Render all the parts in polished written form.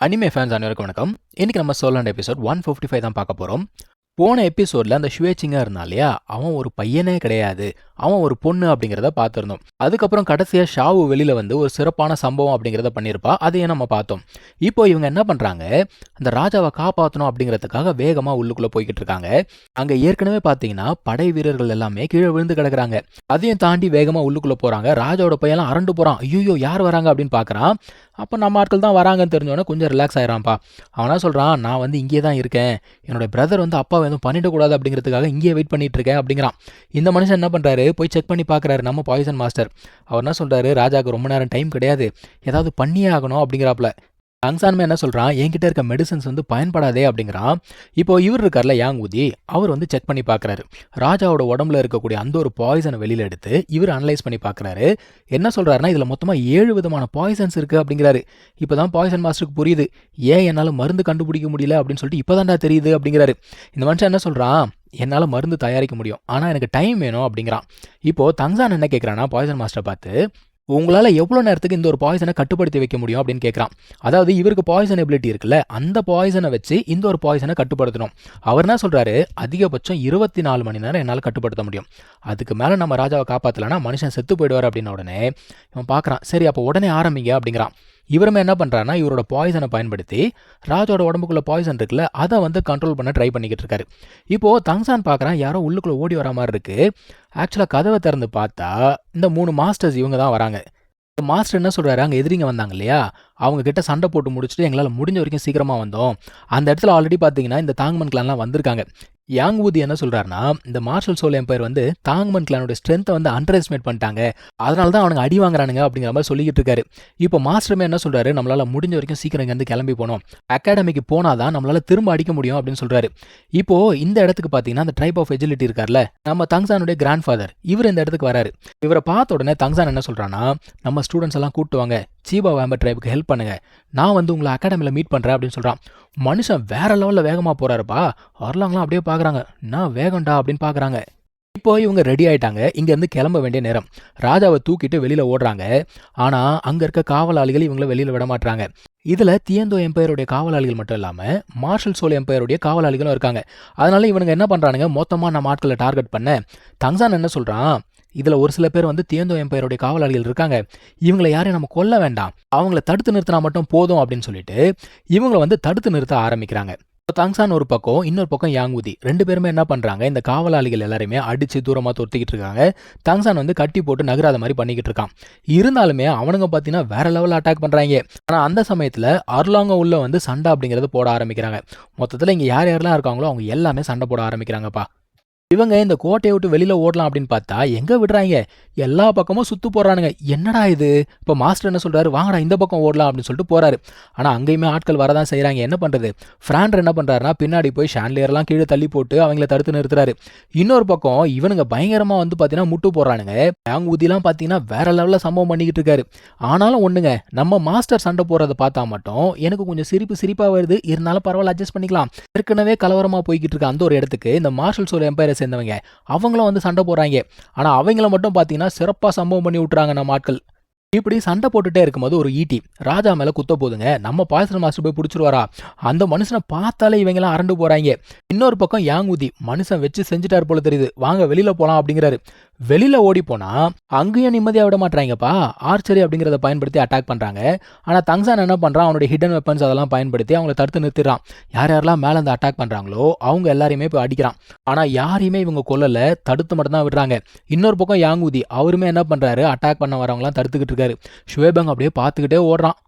Anime fans அனைவருக்கும் வணக்கம். இன்னைக்கு நம்ம சோலண்ட் எபிசோட் 155 தான் பார்க்க போறோம். போன எபிசோட்ல அந்த ஷுவேச்சிங்கா இருந்தான் இல்லையா, அவன் ஒரு பையனே கிடையாது, அவன் ஒரு பொண்ணு அப்படிங்கிறத பார்த்துருந்தோம். அதுக்கப்புறம் கடைசியா ஷாவு வெளியில வந்து ஒரு சிறப்பான சம்பவம் அப்படிங்கிறத பண்ணியிருப்பா, அதையும் நம்ம பார்த்தோம். இப்போ இவங்க என்ன பண்றாங்க, அந்த ராஜாவை காப்பாற்றணும் அப்படிங்கிறதுக்காக வேகமா உள்ளுக்குள்ள போய்கிட்டு இருக்காங்க. அங்க ஏற்கனவே பார்த்தீங்கன்னா படை வீரர்கள் எல்லாமே கீழே விழுந்து கிடக்குறாங்க. அதையும் தாண்டி வேகமா உள்ளுக்குள்ள போறாங்க. ராஜாவோட பையெல்லாம் அரண்டு போறான். ஐயோ யார் வராங்க அப்படின்னு பார்க்கறான். அப்போ நம்ம ஆட்கள் தான் வராங்கன்னு தெரிஞ்சோன்னே கொஞ்சம் ரிலாக்ஸ் ஆயிரான்ப்பா. அவனா சொல்கிறான், நான் வந்து இங்கே தான் இருக்கேன், என்னோட பிரதர் வந்து அப்பாவை எதுவும் பண்ணிடக்கூடாது அப்படிங்கிறதுக்காக இங்கேயே வெயிட் பண்ணிட்டு இருக்கேன் அப்படிங்கிறான். இந்த மனுஷன் என்ன பண்ணுறாரு, போய் செக் பண்ணி பார்க்குறாரு நம்ம பாய்சன் மாஸ்டர். அவர் என்ன சொல்கிறாரு, ராஜாவுக்கு ரொம்ப நேரம் டைம் கிடையாது, ஏதாவது பண்ணியே ஆகணும் அப்படிங்கிறாப்புல. தங்சானுமே என்ன சொல்கிறான், என்கிட்ட இருக்க மெடிசன்ஸ் வந்து பயன்படாதே அப்படிங்கிறான். இப்போ இவர் இருக்கார்ல யாங் ஊதி, அவர் வந்து செக் பண்ணி பார்க்குறாரு. ராஜாவோட உடம்புல இருக்கக்கூடிய அந்த ஒரு பாய்சனை வெளியில் எடுத்து இவர் அனலைஸ் பண்ணி பார்க்குறாரு. என்ன சொல்கிறாருன்னா, இதில் மொத்தமாக 7 விதமான பாய்சன்ஸ் இருக்குது அப்படிங்கிறாரு. இப்போ தான் பாய்சன் மாஸ்டருக்கு புரியுது, ஏன் என்னால் மருந்து கண்டுபிடிக்க முடியல அப்படின்னு சொல்லிட்டு இப்போ தான்டா தெரியுது அப்படிங்கிறாரு. இந்த மனுஷன் என்ன சொல்கிறான், என்னால் மருந்து தயாரிக்க முடியும், ஆனால் எனக்கு டைம் வேணும் அப்படிங்கிறான். இப்போது தங்சான் என்ன கேட்குறான்னா, பாய்சன் மாஸ்டரை பார்த்து, உங்களால் எவ்வளோ நேரத்துக்கு இந்த ஒரு பாய்சனை கட்டுப்படுத்தி வைக்க முடியும் அப்படின்னு கேட்குறான். அதாவது இவருக்கு பாய்சன் எபிலிட்டி இருக்குல்ல, அந்த பாய்சனை வச்சு இந்த ஒரு பாய்சனை கட்டுப்படுத்தணும். அவர் என்ன சொல்கிறாரு, அதிகபட்சம் 24 மணி நேரம் என்னால் கட்டுப்படுத்த முடியும், அதுக்கு மேலே நம்ம ராஜாவை காப்பாற்றலைன்னா மனுஷன் செத்து போயிடுவார் அப்படின்ன உடனே இவன் பார்க்குறான். சரி அப்போ உடனே ஆரம்பிங்க அப்படிங்கிறான். இவருமே என்ன பண்ணுறாருன்னா, இவரோட பாய்சனை பயன்படுத்தி ராஜாவோட உடம்புக்குள்ள பாய்சன் இருக்குல்ல, அதை வந்து கண்ட்ரோல் பண்ண ட்ரை பண்ணிக்கிட்டு இருக்காரு. இப்போது தங்சான் பார்க்குறான், யாரோ உள்ளுக்குள்ளே ஓடி வர மாதிரி இருக்குது. ஆக்சுவலாக கதவை திறந்து பார்த்தா இந்த 3 மாஸ்டர்ஸ் இவங்க தான் வராங்க. மாஸ்டர் என்ன சொல்கிறாரு, அங்கே எதிரிங்க வந்தாங்க இல்லையா, அவங்க கிட்ட சண்டை போட்டு முடிச்சுட்டு எங்களால் முடிஞ்ச வரைக்கும் சீக்கிரமாக வந்தோம். அந்த இடத்துல ஆல்ரெடி பார்த்தீங்கன்னா இந்த தாங்மன் கிளான்லாம் வந்திருக்காங்க. யாங் ஊதி என்ன சொல்கிறாருன்னா, இந்த மார்ஷல் சோல் எம்பையர் வந்து தாங்மன் கிளானோட ஸ்ட்ரென்த்தை வந்து அண்டர் எஸ்டிமேட் பண்ணிட்டாங்க, அதனால தான் அவனுங்க அடி வாங்குறானுங்க அப்படிங்கிற மாதிரி சொல்லிக்கிட்டு இருக்காரு. இப்போ மாஸ்டருமே என்ன சொல்கிறாரு, நம்மளால் முடிஞ்ச வரைக்கும் சீக்கிரம் இங்கேருந்து கிளம்பி போனோம், அகாடமிக்கு போனால் தான் நம்மளால் திரும்ப அடிக்க முடியும் அப்படின்னு சொல்கிறாரு. இப்போது இந்த இடத்துக்கு பார்த்தீங்கன்னா அந்த ட்ரைப் ஆஃப் எஜிலிட்டி இருக்கார்ல, நம்ம தங்சானுடைய கிராண்ட் ஃபாதர், இவர் இந்த இடத்துக்கு வராரு. இவரை பார்த்த உடனே தங்சான் என்ன சொல்கிறான்னா, நம்ம ஸ்டூடெண்ட்ஸ் எல்லாம் கூப்பிட்டு வாங்க, சீபா வேம்பர் ட்ரைபுக்கு ஹெல்ப் பண்ணுங்க, நான் வந்து உங்களை அகாடமியில் மீட் பண்ணுறேன் அப்படின்னு சொல்கிறான். மனுஷன் வேற லெவலில் வேகமாக போகிறாருப்பா. வரலாங்களாம் அப்படியே பார்க்குறாங்க, நான் வேகண்டா அப்படின்னு பார்க்குறாங்க. இப்போ இவங்க ரெடி ஆகிட்டாங்க, இங்கேருந்து கிளம்ப வேண்டிய நேரம். ராஜாவை தூக்கிட்டு வெளியில் ஓடுறாங்க. ஆனால் அங்கே இருக்க காவலாளிகள் இவங்களை வெளியில் விட மாட்டாங்க. இதில் தியந்தோ எம்பையருடைய காவலாளிகள் மட்டும் இல்லாமல் மார்ஷல் சோல் எம்பையருடைய காவலாளிகளும் இருக்காங்க. அதனால இவனுங்க என்ன பண்ணுறானுங்க, மொத்தமாக நம்ம ஆட்களை டார்கெட் பண்ண. தங்சான் என்ன சொல்கிறான், இதில் ஒரு சில பேர் வந்து தியந்தோ எம்பையருடைய காவலாளிகள் இருக்காங்க, இவங்களை யாரையும் நம்ம கொல்ல வேண்டாம், அவங்கள தடுத்து நிறுத்தினா மட்டும் போதும் அப்படின்னு சொல்லிட்டு இவங்களை வந்து தடுத்து நிறுத்த ஆரம்பிக்கிறாங்க. தங்சான் ஒரு பக்கம், இன்னொரு பக்கம் யாங் ஊதி, 2 பேருமே என்ன பண்ணுறாங்க, இந்த காவலாளிகள் எல்லாருமே அடித்து தூரமாக தொத்திக்கிட்டு இருக்காங்க. தங்சான் வந்து கட்டி போட்டு நகராத மாதிரி பண்ணிக்கிட்டு இருக்கான். இருந்தாலுமே அவனுங்க பார்த்தீங்கன்னா வேற லெவலில் அட்டாக் பண்ணுறாங்க. ஆனால் அந்த சமயத்தில் அர்லாங்க உள்ள வந்து சண்டை அப்படிங்கிறது போட ஆரம்பிக்கிறாங்க. மொத்தத்தில் இங்கே யார் யாரெல்லாம் இருக்காங்களோ அவங்க எல்லாமே சண்டை போட ஆரம்பிக்கிறாங்கப்பா. இவங்க இந்த கோட்டையை விட்டு வெளியில் ஓடலாம் அப்படின்னு பார்த்தா எங்கே விடுறாங்க, எல்லா பக்கமும் சுற்று போடுறானுங்க. என்னடா இது, இப்போ மாஸ்டர் என்ன சொல்கிறாரு, வாங்கடா இந்த பக்கம் ஓடலாம் அப்படின்னு சொல்லிட்டு போகிறாரு. ஆனால் அங்கேயுமே ஆட்கள் வரதான் செய்கிறாங்க. என்ன பண்ணுறது, ஃப்ராண்டர் என்ன பண்ணுறாருனா, பின்னாடி போய் ஷான்லியர்லாம் கீழே தள்ளி போட்டு அவங்கள தடுத்து நிறுத்துறாரு. இன்னொரு பக்கம் இவனுங்க பயங்கரமாக வந்து பார்த்தீங்கன்னா முட்டு போடுறானுங்க. யாங் ஊதிலாம் பார்த்தீங்கன்னா வேற லெவலில் சம்பவம் பண்ணிக்கிட்டு இருக்காரு. ஆனாலும் ஒன்றுங்க, நம்ம மாஸ்டர் சண்டை போடுறதை பார்த்தா மட்டும் எனக்கு கொஞ்சம் சிரிப்பாக வருது. இருந்தாலும் பரவாயில்ல, அட்ஜஸ்ட் பண்ணிக்கலாம். ஏற்கனவே கலவரமாக போய்கிட்டு இருக்க அந்த ஒரு இடத்துக்கு இந்த மார்ஷல் சோல் எம்பையர் சேர்ந்தவங்க அவங்களும் வந்து சண்டை போடுறாங்க. ஆனா அவங்கள மட்டும் பாத்தீங்கன்னா சிறப்பா சம்பவம் பண்ணி விட்டுறாங்க நம்ம ஆட்கள். இப்படி சண்டை போட்டுட்டே இருக்கும்போது ஒரு ஈட்டி ராஜா மேல குத்த போதுங்க. நம்ம பாய்சன் மாஸ்டர் போய் பிடிச்சிருவாரா, அந்த மனுஷனை பார்த்தாலே இவங்கெல்லாம் அரண்டு போறாங்க. இன்னொரு பக்கம் யாங் ஊதி, மனுஷன் வச்சு செஞ்சுட்டாரு போல தெரியுது, வாங்க வெளியில போலாம் அப்படிங்கிறாரு. வெளியில ஓடி போனா அங்கேயும் நிம்மதியாக விட மாட்டாங்கப்பா. ஆர்ச்சரி அப்படிங்கிறத பயன்படுத்தி அட்டாக் பண்றாங்க. ஆனா தங்சான் என்ன பண்றான், அவனுடைய ஹிடன் வெப்பன்ஸ் அதெல்லாம் பயன்படுத்தி அவங்களை தடுத்து நிறுத்திடுறான். யார் யாரெல்லாம் மேல இருந்து அட்டாக் பண்றாங்களோ அவங்க எல்லாரையுமே போய் அடிக்கிறான். ஆனா யாரையுமே இவங்க கொல்லல, தடுத்து மட்டும் தான் விடுறாங்க. இன்னொரு பக்கம் யாங் ஊதி, அவருமே என்ன பண்றாரு, அட்டாக் பண்ண வரவங்களாம் தடுத்துக்கிட்டு இருக்காரு. ஷுவேபங் அப்படியே பார்த்துக்கிட்டே ஓடுறான்.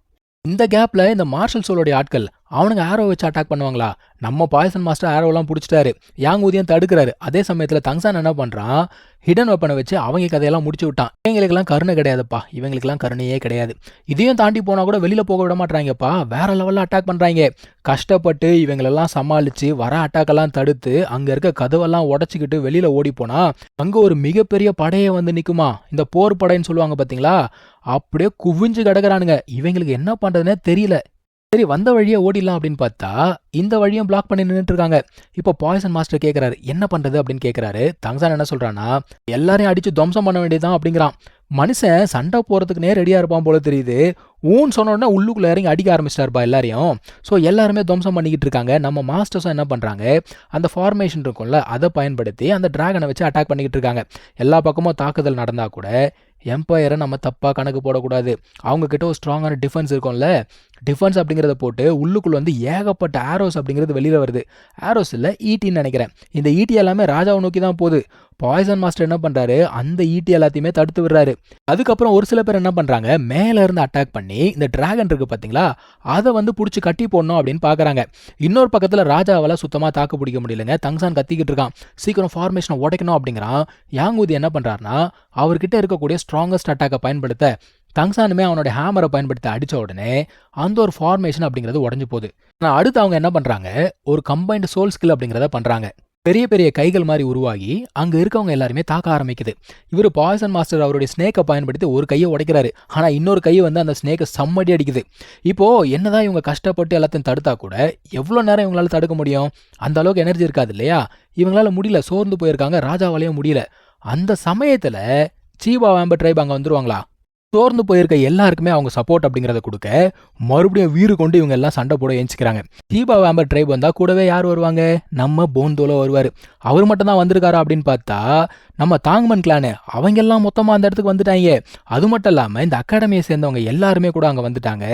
இந்த கேப்ல இந்த மார்ஷல் சோலோடைய ஆட்கள் அவனுங்க ஆரோ வச்சு அட்டாக் பண்ணுவாங்களா, நம்ம பாய்சன் மாஸ்டர் ஆரோலாம் பிடிச்சிட்டாரு, யாங் ஊதியம் தடுக்கிறாரு. அதே சமயத்தில் தங்சான் என்ன பண்ணுறான், ஹிடன் வெப்பனை வச்சு அவங்க கதையெல்லாம் முடிச்சு விட்டான். இவங்களுக்கெல்லாம் கருணை கிடையாதுப்பா, இவங்களுக்கெல்லாம் கருணையே கிடையாது. இதையும் தாண்டி போனால் கூட வெளியில் போக விட மாட்டாங்கப்பா, வேற லெவலில் அட்டாக் பண்ணுறாங்க. கஷ்டப்பட்டு இவங்களெல்லாம் சமாளித்து வர அட்டாக்கெல்லாம் தடுத்து அங்கே இருக்க கதவெல்லாம் உடச்சிக்கிட்டு வெளியில் ஓடி போனால் அங்கே ஒரு மிகப்பெரிய படையை வந்து நிற்குமா, இந்த போர் படைன்னு சொல்லுவாங்க பார்த்தீங்களா, அப்படியே குவிஞ்சு கிடக்குறானுங்க. இவங்களுக்கு என்ன பண்ணுறதுனே தெரியல. சரி வந்த வழியே ஓடிடலாம் அப்படின்னு பார்த்தா இந்த வழியும் பிளாக் பண்ணி நின்றுட்டு இருக்காங்க. இப்போ பாய்சன் மாஸ்டர் கேட்குறாரு, என்ன பண்ணுறது அப்படின்னு கேட்குறாரு. தங்சான் என்ன சொல்கிறான்னா, எல்லாரையும் அடித்து துவம்சம் பண்ண வேண்டியதுதான் அப்படிங்கிறான். மனுஷன் சண்டை போகிறதுக்குனே ரெடியாக இருப்பான் போல தெரியுது. ஊன்னு சொன்ன உடனே உள்ளுக்குள்ளே இறங்கி அடிக்க ஆரம்பிச்சிட்டாருப்பா எல்லாரையும். ஸோ எல்லாருமே துவம்சம் பண்ணிக்கிட்டு இருக்காங்க. நம்ம மாஸ்டர்ஸும் என்ன பண்ணுறாங்க, அந்த ஃபார்மேஷன் இருக்கும்ல அதை பயன்படுத்தி அந்த டிராகனை வச்சு அட்டாக் பண்ணிக்கிட்டு இருக்காங்க. எல்லா பக்கமும் தாக்குதல் நடந்தால் கூட எம்பையரை நம்ம தப்பாக கணக்கு போடக்கூடாது. அவங்கக்கிட்ட ஒரு ஸ்ட்ராங்கான டிஃபென்ஸ் இருக்கும்ல, டிஃபென்ஸ் அப்படிங்கிறத போட்டு உள்ளுக்குள்ளே வந்து ஏகப்பட்ட ஆரோஸ் அப்படிங்கிறது வெளியில் வருது. ஆரோஸ் இல்லை, ஈட்டின்னு நினைக்கிறேன். இந்த ஈட்டி எல்லாமே ராஜாவை நோக்கி தான் போகுது. பாய்சன் மாஸ்டர் என்ன பண்ணுறாரு, அந்த ஈட்டி எல்லாத்தையுமே தடுத்து விடுறாரு. அதுக்கப்புறம் ஒரு சில பேர் என்ன பண்ணுறாங்க, மேலே இருந்து அட்டாக் பண்ணி இந்த டிராகன் இருக்குது பார்த்தீங்களா, அதை வந்து பிடிச்சி கட்டி போடணும் அப்படின்னு பார்க்குறாங்க. இன்னொரு பக்கத்தில் ராஜாவால் சுத்தமாக தாக்கு பிடிக்க முடியலைங்க. தங்சான் கத்திக்கிட்டு இருக்கான், சீக்கிரம் ஃபார்மேஷனை உடைக்கணும் அப்படிங்கிறான். யாங்கூதி என்ன பண்ணுறாருனா, அவர்கிட்ட இருக்கக்கூடிய ஸ்ட்ராங்கஸ்ட் அட்டாக்கை பயன்படுத்த தங்சானுமே அவனோட ஹேமரை பயன்படுத்தி அடித்த உடனே அந்த ஒரு ஃபார்மேஷன் அப்படிங்கிறது உடஞ்சி போகுது. ஆனால் அடுத்து அவங்க என்ன பண்ணுறாங்க, ஒரு கம்பைன்டு சோல் ஸ்கில் அப்படிங்கிறத பண்ணுறாங்க. பெரிய பெரிய கைகள் மாதிரி உருவாகி அங்கே இருக்கவங்க எல்லாருமே தாக்க ஆரம்பிக்குது. இவர் பாய்சன் மாஸ்டர் அவருடைய ஸ்னேக்கை பயன்படுத்தி ஒரு கையை உடைக்கிறாரு. ஆனால் இன்னொரு கையை வந்து அந்த ஸ்னேக்கை செம்மடி அடிக்குது. இப்போது என்னதான் இவங்க கஷ்டப்பட்டு எல்லாத்தையும் தடுத்தா கூட எவ்வளோ நேரம் இவங்களால தடுக்க முடியும்? அந்த அளவுக்கு எனர்ஜி இருக்காது இல்லையா? இவங்களால முடியல, சோர்ந்து போயிருக்காங்க. ராஜாவாலையும் முடியல. அந்த சமயத்தில் சீபா வேம்பர் ட்ரைப் அங்கே வந்துருவாங்களா? சோர்ந்து போயிருக்க எல்லாருக்குமே அவங்க சப்போர்ட் அப்படிங்கிறத கொடுக்க மறுபடியும் வீறு கொண்டு இவங்க எல்லாம் சண்டை போட ஏஞ்சிக்கிறாங்க. சீபா வேம்பர் ட்ரைப் வந்தால் கூடவே யார் வருவாங்க, நம்ம போன்தோலோ வருவார். அவர் மட்டும் தான் வந்திருக்காரா அப்படின்னு பார்த்தா நம்ம தாங்மன் கிளானு அவங்க எல்லாம் மொத்தமாக அந்த இடத்துக்கு வந்துட்டாங்க. அது மட்டும் இல்லாமல் இந்த அகாடமியை சேர்ந்தவங்க எல்லாருமே கூட அங்கே வந்துட்டாங்க.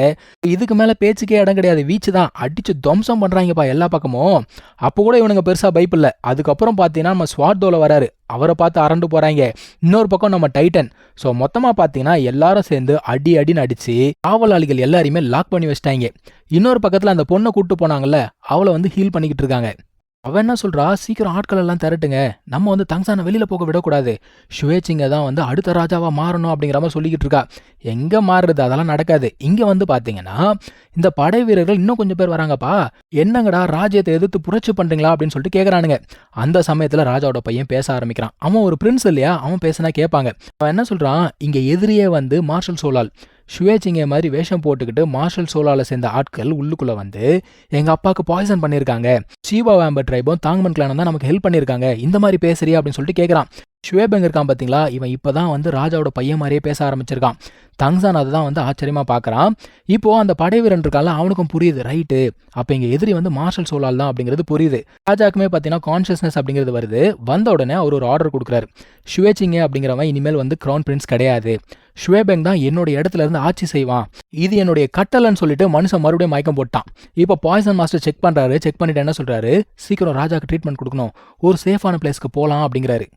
இதுக்கு மேலே பேச்சுக்கே இடம் கிடையாது, வீச்சு தான். அடித்து துவம்சம் பண்ணுறாங்கப்பா எல்லா பக்கமும். அப்போ கூட இவனுங்க பெருசாக பயப்பில்லை. அதுக்கப்புறம் பார்த்தீங்கன்னா நம்ம ஸ்வார்தோல வராரு, அவரை பார்த்து அரண்டு போகிறாங்க. இன்னொரு பக்கம் நம்ம டைட்டன். ஸோ மொத்தமாக பார்த்தீங்கன்னா எல்லாரும் சேர்ந்து அடின்னு அடித்து காவலாளிகள் எல்லாரையுமே லாக் பண்ணி வச்சிட்டாங்க. இன்னொரு பக்கத்தில் அந்த பொண்ணை கூப்பிட்டு போனாங்கல்ல, அவளை வந்து ஹீல் பண்ணிக்கிட்டு இருக்காங்க. அவன் என்ன சொல்கிறா, சீக்கிரம் ஆட்கள் எல்லாம் திரட்டுங்க, நம்ம வந்து தங்சானை வெளியில் போக விடக்கூடாது, ஷுவேச்சிங்க தான் வந்து அடுத்த ராஜாவாக மாறணும் அப்படிங்கிற மாதிரி சொல்லிக்கிட்டு இருக்கா. எங்கே மாறுறது, அதெல்லாம் நடக்காது. இங்கே வந்து பார்த்தீங்கன்னா இந்த படை வீரர்கள் இன்னும் கொஞ்சம் பேர் வராங்கப்பா. என்னங்கடா ராஜ்யத்தை எதிர்த்து புரட்சி பண்ணுறீங்களா அப்படின்னு சொல்லிட்டு கேட்குறானுங்க. அந்த சமயத்தில் ராஜாவோட பையன் பேச ஆரம்பிக்கிறான். அவன் ஒரு பிரின்ஸ் இல்லையா, அவன் பேசினா கேட்பாங்க. அவன் என்ன சொல்கிறான், இங்கே எதிரியே வந்து மார்ஷல் சோலால் ஷுவேச்சிங்க மாதிரி வேஷம் போட்டுக்கிட்டு மார்ஷல் சோலால சேர்ந்த ஆட்கள் உள்ளுக்குள்ளே வந்து எங்கள் அப்பாவுக்கு பாய்சன் பண்ணியிருக்காங்க, சீபா வேம்பர் ட்ரைபும் தாங்மன் கிளானும் தான் நமக்கு ஹெல்ப் பண்ணியிருக்காங்க, இந்த மாதிரி பேசுறியா அப்படின்னு சொல்லிட்டு கேட்குறான். ஷுவேபெங் இருக்கான் பார்த்தீங்களா, இவன் இப்போ தான் வந்து ராஜாவோட பையன் மாதிரியே பேச ஆரம்பிச்சிருக்கான். தங்சான் அதை தான் வந்து ஆச்சரியமாக பார்க்குறான். இப்போது அந்த படை வீரன் இருக்கால, அவனுக்கும் புரியுது, ரைட்டு, அப்போ இங்கே எதிரி வந்து மார்ஷல் சோலால் தான் அப்படிங்கிறது புரியுது. ராஜாக்குமே பார்த்தீங்கன்னா கான்ஷியஸ்னஸ் அப்படிங்கிறது வருது. வந்த உடனே அவர் ஒரு ஆர்டர் கொடுக்குறாரு. ஷுவேச்சிங்க அப்படிங்கிறவன் இனிமேல் வந்து க்ரௌன் பிரின்ஸ் கிடையாது, ஷுவேபெங் தான் என்னோட இடத்துல இருந்து ஆட்சி செய்வான், இது என்னுடைய கட்டளைன்னு சொல்லிட்டு மனுஷன் மறுபடியும் மயக்கம் போட்டான். இப்போ பாய்சன் மாஸ்டர் செக் பண்ணுறாரு. செக் பண்ணிட்டு என்ன சொல்கிறாரு, சீக்கிரம் ராஜாக்கு ட்ரீட்மெண்ட் கொடுக்கணும், ஒரு சேஃபான பிளேஸ்க்கு போகலாம் அப்படிங்கிறாரு.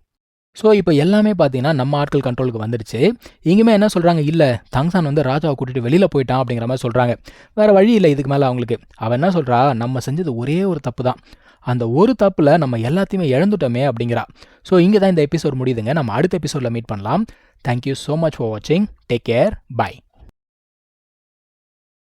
ஸோ இப்போ எல்லாமே பார்த்தீங்கன்னா நம்ம ஆட்கள் கண்ட்ரோலுக்கு வந்துடுச்சு. இங்கேயுமே என்ன சொல்கிறாங்க, இல்லை தங்சான் வந்து ராஜாவை கூட்டிகிட்டு வெளியில் போயிட்டான் அப்படிங்கிற மாதிரி சொல்கிறாங்க. வேறு வழி இல்லை இதுக்கு மேலே அவங்களுக்கு. அவன் என்ன சொல்கிறா, நம்ம செஞ்சது ஒரே ஒரு தப்பு தான், அந்த ஒரு தப்பில் நம்ம எல்லாத்தையுமே இழந்துட்டோமே அப்படிங்கிறா. ஸோ இங்கே தான் இந்த எபிசோட் முடியுதுங்க. நம்ம அடுத்த எபிசோடில் மீட் பண்ணலாம். தேங்க்யூ ஸோ மச் ஃபார் வாட்சிங். Take care. பை.